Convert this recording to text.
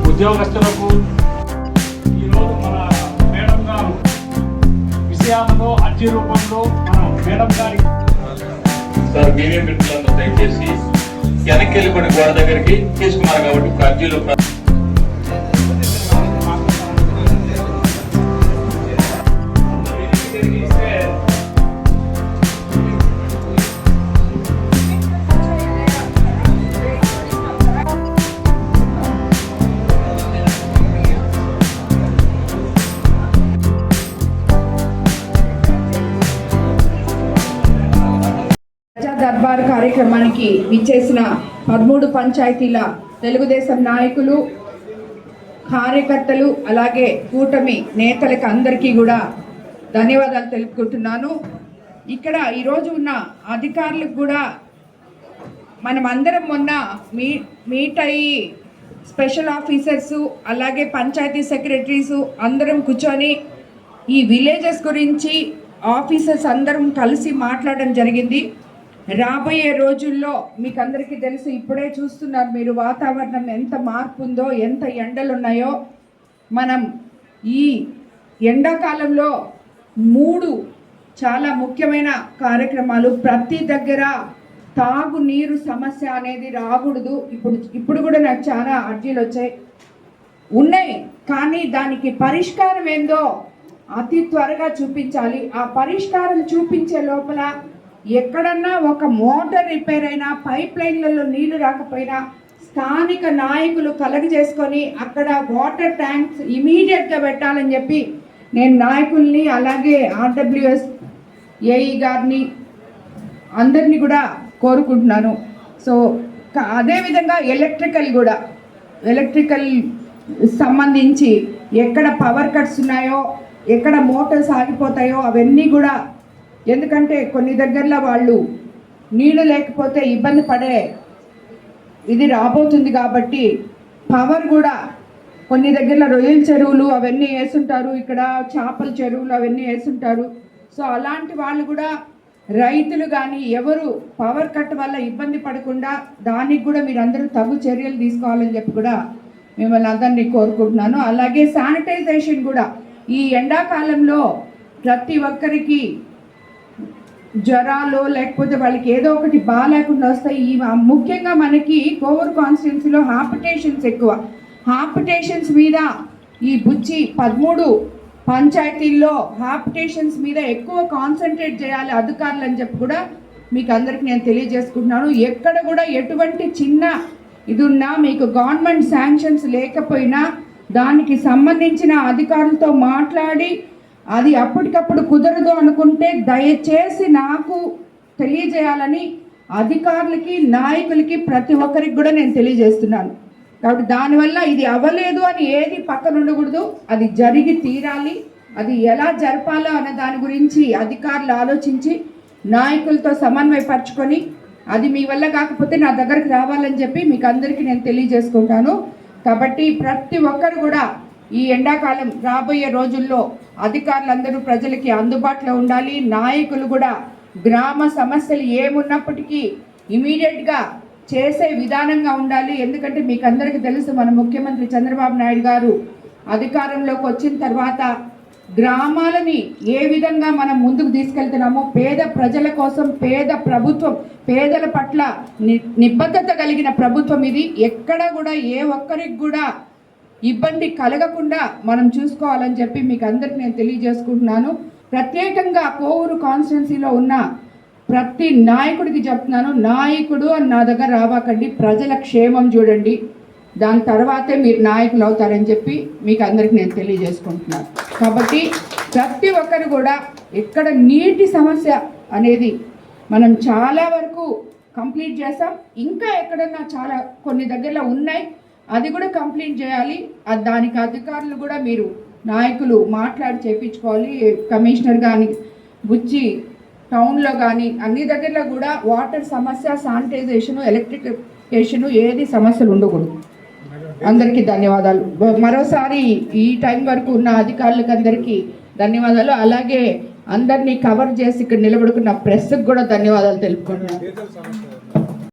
ఉద్యోగస్తులకు ఈరోజు మన మేడం గారు విషయాలలో అర్జీ రూపంలో మన మేడం గారి సార్ మీడియం మిత్రులందరూ దయచేసి వెనక్కి వెళ్ళిపోయిన గోడ దగ్గరికి తీసుకున్నారు కాబట్టి అర్జీలు దర్బార్ కార్యక్రమానికి విచ్చేసిన 13 పంచాయతీల తెలుగుదేశం నాయకులు, కార్యకర్తలు, అలాగే కూటమి నేతలకు అందరికీ కూడా ధన్యవాదాలు తెలుపుకుంటున్నాను. ఇక్కడ ఈరోజు ఉన్న అధికారులకు కూడా మనం అందరం మొన్న మీట్ అయ్యి స్పెషల్ ఆఫీసర్సు అలాగే పంచాయతీ సెక్రటరీసు అందరం కూర్చొని ఈ విలేజెస్ గురించి ఆఫీసర్స్ అందరం కలిసి మాట్లాడడం జరిగింది. రాబోయే రోజుల్లో మీకు అందరికీ తెలుసు, ఇప్పుడే చూస్తున్నారు మీరు వాతావరణం ఎంత మార్పు ఉందో, ఎంత ఎండలు ఉన్నాయో. మనం ఈ ఎండాకాలంలో 3 చాలా ముఖ్యమైన కార్యక్రమాలు, ప్రతి దగ్గర తాగునీరు సమస్య అనేది రాకూడదు. ఇప్పుడు కూడా నాకు చాలా అర్జీలు ఉన్నాయి, కానీ దానికి పరిష్కారం ఏందో అతి త్వరగా చూపించాలి. ఆ పరిష్కారం చూపించే లోపల ఎక్కడన్నా ఒక మోటార్ రిపేర్ అయినా, పైప్ లైన్లలో నీళ్లు రాకపోయినా స్థానిక నాయకులు కలగజేసుకొని అక్కడ వాటర్ ట్యాంక్స్ ఇమీడియట్గా పెట్టాలని చెప్పి నేను నాయకుల్ని అలాగే ఆర్డబ్ల్యూఎస్ ఏఈ గారిని అందరినీ కూడా కోరుకుంటున్నాను. సో అదేవిధంగా ఎలక్ట్రికల్ సంబంధించి ఎక్కడ పవర్ కట్స్ ఉన్నాయో, ఎక్కడ మోటార్స్ ఆగిపోతాయో అవన్నీ కూడా, ఎందుకంటే కొన్ని దగ్గరలో వాళ్ళు నీళ్ళు లేకపోతే ఇబ్బంది పడే ఇది రాబోతుంది కాబట్టి పవర్ కూడా కొన్ని దగ్గరలో రొయ్యల చెరువులు అవన్నీ వేసుంటారు, ఇక్కడ చేపల చెరువులు అవన్నీ వేసుంటారు. సో అలాంటి వాళ్ళు కూడా, రైతులు కానీ ఎవరు పవర్ కట్ వల్ల ఇబ్బంది పడకుండా దానికి కూడా మీరందరూ తగు చర్యలు తీసుకోవాలని చెప్పి కూడా మిమ్మల్ని అందరినీ కోరుకుంటున్నాను. అలాగే శానిటైజేషన్ కూడా ఈ ఎండాకాలంలో ప్రతి ఒక్కరికి జ్వరాలు లేకపోతే వాళ్ళకి ఏదో ఒకటి బాగాలేకుండా వస్తాయి. ముఖ్యంగా మనకి కోవూరు కాన్స్టిట్యున్సీలో హార్పిటేషన్స్ ఎక్కువ. హార్పిటేషన్స్ మీద ఈ బుచ్చి 13 పంచాయతీల్లో హార్పిటేషన్స్ మీద ఎక్కువ కాన్సన్ట్రేట్ చేయాలి అధికారులు అని చెప్పి కూడా మీకు అందరికి నేను తెలియజేసుకుంటున్నాను. ఎక్కడ కూడా ఎటువంటి చిన్న ఇది ఉన్నా, మీకు గవర్నమెంట్ శాంక్షన్స్ లేకపోయినా దానికి సంబంధించిన అధికారులతో మాట్లాడి అది అప్పటికప్పుడు కుదరదు అనుకుంటే దయచేసి నాకు తెలియజేయాలని అధికారులకి, నాయకులకి, ప్రతి ఒక్కరికి కూడా నేను తెలియజేస్తున్నాను. కాబట్టి దానివల్ల ఇది అవ్వలేదు అని ఏది పక్కన ఉండకూడదు, అది జరిగి తీరాలి. అది ఎలా జరపాలో అనే దాని గురించి అధికారులు ఆలోచించి నాయకులతో సమన్వయపరచుకొని అది మీ వల్ల కాకపోతే నా దగ్గరికి రావాలని చెప్పి మీకు అందరికీ నేను తెలియజేసుకుంటాను. కాబట్టి ప్రతి ఒక్కరు కూడా ఈ ఎండాకాలం రాబోయే రోజుల్లో అధికారులందరూ ప్రజలకి అందుబాటులో ఉండాలి. నాయకులు కూడా గ్రామ సమస్యలు ఏమున్నప్పటికీ ఇమీడియట్గా చేసే విధానంగా ఉండాలి. ఎందుకంటే మీకు అందరికీ తెలుసు, మన ముఖ్యమంత్రి చంద్రబాబు నాయుడు గారు అధికారంలోకి వచ్చిన తర్వాత గ్రామాలని ఏ విధంగా మనం ముందుకు తీసుకెళ్తున్నామో, పేద ప్రజల కోసం పేద ప్రభుత్వం, పేదల పట్ల నిబద్ధత కలిగిన ప్రభుత్వం ఇది. ఎక్కడ కూడా ఏ ఒక్కరికి కూడా ఇబ్బంది కలగకుండా మనం చూసుకోవాలని చెప్పి మీకు అందరికి నేను తెలియజేసుకుంటున్నాను. ప్రత్యేకంగా కోవూరు కాన్స్టిట్యున్సీలో ఉన్న ప్రతి నాయకుడికి చెప్తున్నాను, నాయకుడు అని నా దగ్గర రావాకండి, ప్రజల క్షేమం చూడండి, దాని తర్వాతే మీరు నాయకులు అవుతారని చెప్పి మీకు అందరికి నేను తెలియజేసుకుంటున్నాను. కాబట్టి ప్రతి ఒక్కరు కూడా ఎక్కడ నీటి సమస్య అనేది మనం చాలా వరకు కంప్లీట్ చేస్తాం, ఇంకా ఎక్కడన్నా చాలా కొన్ని దగ్గరలో ఉన్నాయి, అది కూడా కంప్లీట్ చేయాలి. దానికి అధికారులు కూడా మీరు నాయకులు మాట్లాడి చేయించుకోవాలి. కమిషనర్ కానీ బుచ్చి టౌన్లో కానీ అన్ని దగ్గరలో కూడా వాటర్ సమస్య, శానిటైజేషను, ఎలక్ట్రిఫికేషను ఏది సమస్యలు ఉండకూడదు. అందరికీ ధన్యవాదాలు. మరోసారి ఈ టైం వరకు ఉన్న అధికారులకు అందరికీ ధన్యవాదాలు. అలాగే అందరినీ కవర్ చేసి ఇక్కడ నిలబడుకున్న ప్రెస్కి కూడా ధన్యవాదాలు తెలుపుకుంటున్నాను.